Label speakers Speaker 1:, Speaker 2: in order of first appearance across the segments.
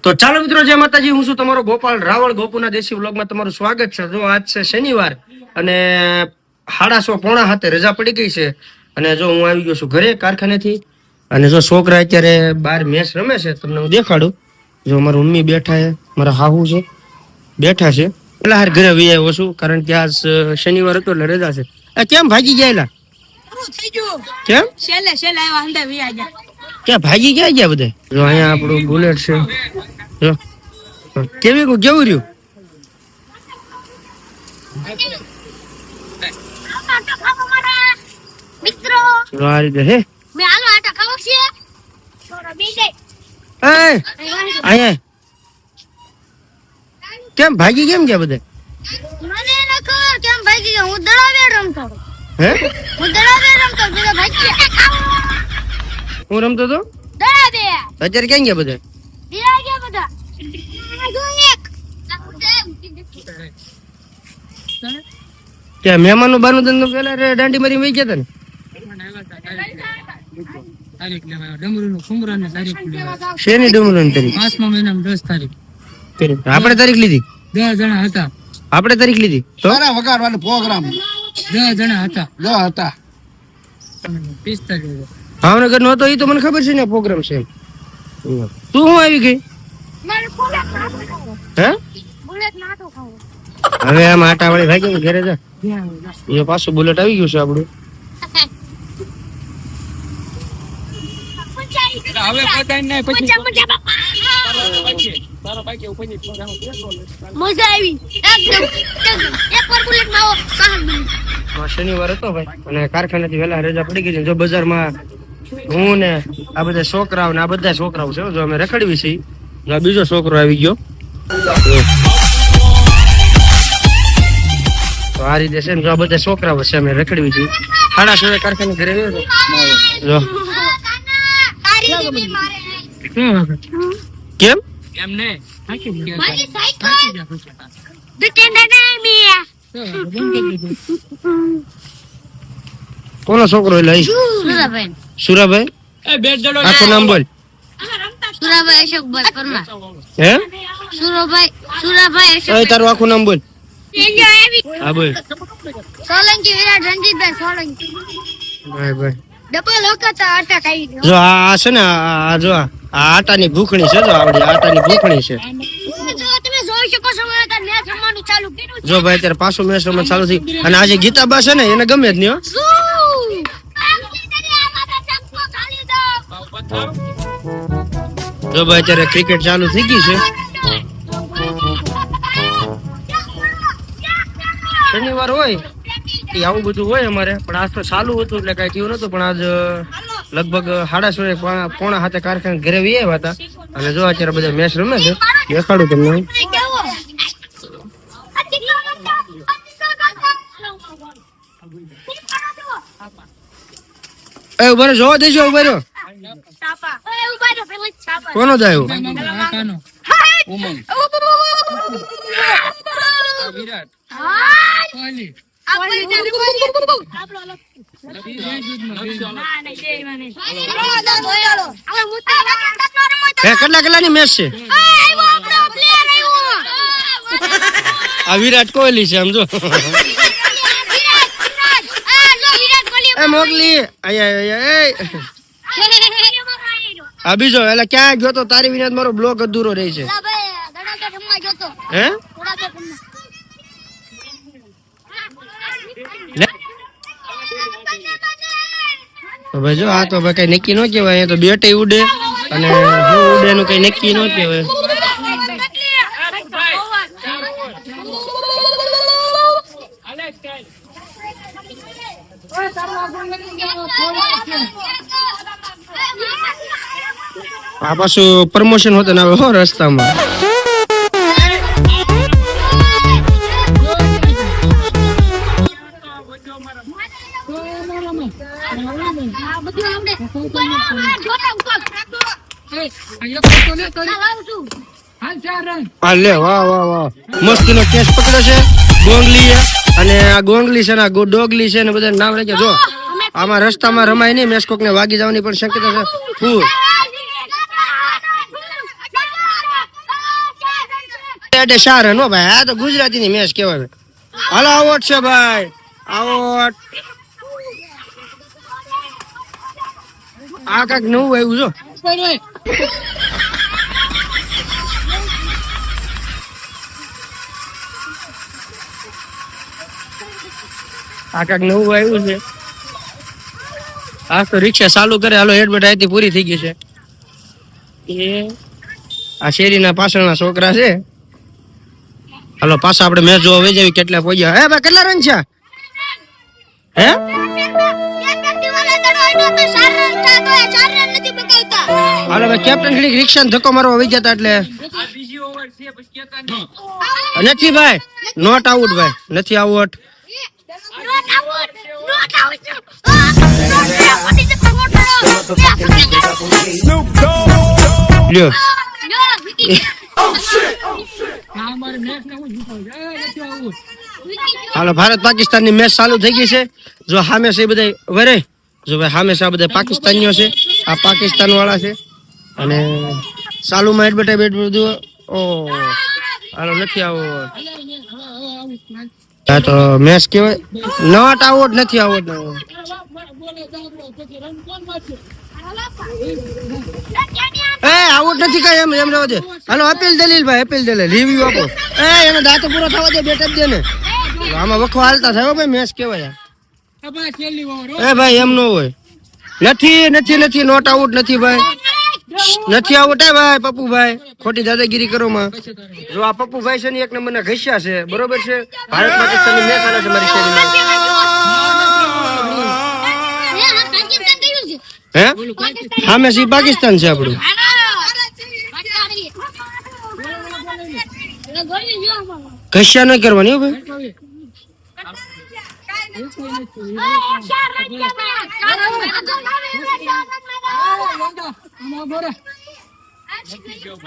Speaker 1: તો ચાલો મિત્રો, જય માતાજી. હું છું તમારો ગોપાલ રાવળ. ગોપુના દેશી વ્લોગમાં તમારું સ્વાગત છે. જો આજ છે શનિવાર અને 6:30 રજા પડી ગઈ છે. અને જો હું આવી ગયો છું ઘરે કારખાનેથી. અને જો છોકરા અત્યારે બહાર મેચ રમે છે, તમને હું દેખાડું. જો મારા મમ્મી બેઠા છે, મારા હાહુ છે બેઠા છે. એટલે હાર ઘરે વી આવ્યો છું કારણ કે આજ શનિવાર હતો એટલે રજા છે. કેમ ભાગી ગયેલા? કેમ ક્યાં ભાગી ક્યાં ગયા બધા? જો અહીંયા આપણું બુલેટ છે. જો કેવું રહ્યું? જો આ રીતે હે અહીંયા કેમ ભાગી કેમ ગયા બધા? હે હું રમતો તો અત્યારે ક્યાં ગયા બધા? ત્યાં મહેમાનો બાનું ધંધો પેલા દાંડી મારી વહી ગયા હતા ને. શેની ડમરૂની તારીખ? 5મા મહિનામાં 10 તારીખ. આપણે તારીખ લીધી? 10 જણા હતા. આપણે તારીખ લીધી તો
Speaker 2: વગાડવાનો પ્રોગ્રામ
Speaker 1: 10 જણા હતા.
Speaker 2: 10 હતા.
Speaker 1: 45 ભાવનગર નો હતો. એ તો મને ખબર છે ને પ્રોગ્રામ છે. તું હું આવી ગઈ? હે હવે આમ આટા વાળી ભાગી ઘરે જા. એ પાછું બુલેટ આવી ગયું છે આપણું. શનિવાર હતો ભાઈ અને કારખાનેથી વહેલા રજા પડી ગઈ. જો બજારમાં હું ને આ બધા છોકરાઓ ને આ બધા છોકરાઓ છે. જો અમે રખડવી છીએ. જો બીજો છોકરો આવી ગયો. તો આ રીતે છે ને, જો આ બધા છોકરાઓ છે અમે રખડવી છીએ. 6:30 કારખાને ઘરે આવ્યો જો. કેમ એમને કોનો છોકરો? સુરાભાઈ. આખું નામ બોલ.
Speaker 3: સુરાભાઈ અશોકભાઈ પરમાર.
Speaker 1: હે
Speaker 3: સુરાભાઈ અશોક.
Speaker 1: તારું આખું નામ બોલ. હા બોલ.
Speaker 3: સોલંકી વિરાટ રણજીતભાઈ સોલંકી.
Speaker 1: ભાઈ ભાઈ
Speaker 3: ડબલ વખત આટા ખાઈ ગયો.
Speaker 1: જો આ છે ને, આ જો આ આટાની ભૂખણી છે. જો આવડી આટાની ભૂખણી છે.
Speaker 3: તમે જોઈ શકો છો મેચ રમવાનું ચાલુ કર્યું છે.
Speaker 1: જો ભાઈ અત્યારે પાછું મેચ રમવાનું ચાલુ થઈ. અને આજે ગીતાબા છે ને, એને ગમે જ નહીં હો. જો ભાઈ અત્યારે ક્રિકેટ ચાલુ થઈ ગઈ છે. શનિવાર હોય એ આવું બધું હોય અમારે, પણ આજ તો ચાલુ હતું એટલે કઈ થયું નતું. પણ આજ લગભગ 6:30 કારખાને ઘરે વી આવ્યા હતા. અને જો અત્યારે બધા મેચ રમે છે. દેખાડું તમને. ઉભા જોવા દેજો. ઉભા રહ્યો. કોનો જાય? કેટલા ની મેચ છે? આ વિરાટ કોહલી છે સમજો. મોકલી આ બીજો એટલે ક્યાં ગયો તો? તારી વિના મારો બ્લોક અધૂરો રહે છે. હે ભાઈ જો આ તો ભાઈ કઈ નક્કી ન કેવાય. તો બેટે ઉડે અને ઉડે નું કઈ નક્કી ન કેવાય. આ પાછું પ્રમોશન હોતું આવે હો રસ્તામાં. લે વાહ વાહ વાહ, મસ્તીનો કેસ પકડ્યો છે ગોંગલી. અને આ ગોંગલી છે ને ડોગલી છે ને બધા નામ રાખ્યા. જો આમાં રસ્તામાં રમાય નહીં, મેસકોક ને વાગી જવાની પણ શક્યતા છે. એટલે શાર નો ભાઈ, આ તો ગુજરાતીની મેચ કહેવાય. હાલો આવોટ છે ભાઈ, આવોટ. આ કાંઈક નવું આવ્યું છો. આ કાંઈક નવું આવ્યું છે. આ તો રિક્ષા ચાલુ કરે. હાલો એડવર્ટાઈઝ પૂરી થઈ ગઈ છે. એ આ શેરીના પાછળના છોકરા છે. હાલો પાછા આપણે મેચ જોવા વહી જાવી. કેટલા પહોંચ્યા? હે ભાઈ કેટલા રન છે? હે હાલો ભાઈ કેપ્ટન ઘડીક રિક્ષા ધક્કો મારવા વહી જતા એટલે નથી ભાઈ. નોટ આઉટ ભાઈ, નથી આઉટ. લ્યો હાલો ભારત પાકિસ્તાન ની મેચ ચાલુ થઈ ગઈ છે. જો સામે છે બધા વરે, જો ભાઈ સામે છે આ બધા પાકિસ્તાનીઓ છે. આ પાકિસ્તાન વાળા છે અને ચાલુમાં એડવર્ટાઈઝ બધું. ઓ હાલો નથી આવો. આ તો મેચ કેવાય નોટ આઉટ, નથી આઉટ. એ આઉટ નથી કઈ એમ એમ રહેવા દે. હાલો અપીલ દલીલ ભાઈ, અપીલ દલીલ રિવ્યુ આપો. એનો દાંતો પૂરો થવા દે, બેટ દે ને. આમાં વખો હાલતા થાય ભાઈ, મેચ કેવાય. એ ભાઈ એમ ન હોય. નથી નથી નથી નોટ આઉટ નથી ભાઈ, નથી આઉટ. હે ભાઈ પપ્પુભાઈ ખોટી દાદાગીરી કરો માં. જો આ પપ્પુભાઈ છે ને એક નંબર ના ઘસ્યા છે, બરોબર છે. ભારત પાકિસ્તાન ની મેચ ચાલે છે મારી શેરીમાં. હે સામે સી પાકિસ્તાન છે આપણું. ઘસ્યા નહીં કરવાની હો ભાઈ.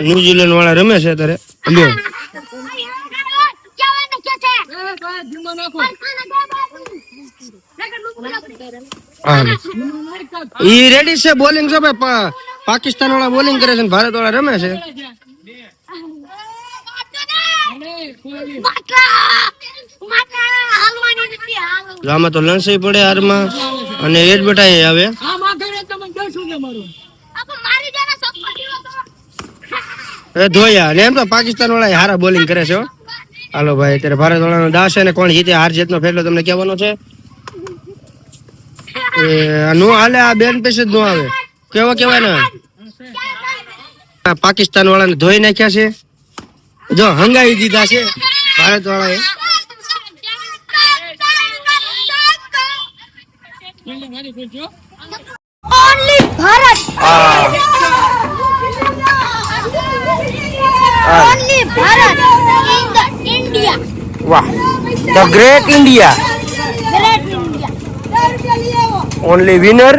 Speaker 1: ન્યુઝીલેન્ડ વાળા રમે છે અત્યારે. ઈ રેડી છે, બોલિંગ છે ભાઈ. પાકિસ્તાન વાળા બોલિંગ કરે છે, ભારત વાળા રમે છે. આમાં તો લણસી પડે હારમાં અને એડવર્ટાઈઝ આવે. ધોયા ને એમ તો પાકિસ્તાન વાળા હારા બોલિંગ કરે છે. હાલો ભાઈ અત્યારે ભારત વાળાનો દાસ છે ને કોણ જીતે હાર જીત નો ફેસલો તમને કહેવાનો છે. નો હાલે, આ બેન પેસે જ નો આવે. કેવો કેવાય ને પાકિસ્તાન વાળાને ધોઈ નાખ્યા છે. જો હંગાઈ દીધા છે ભારત વાળાએ.
Speaker 3: Only Bharat. Only Bharat in the India.
Speaker 1: વાહ, the great India.
Speaker 3: Great India.
Speaker 1: Only winner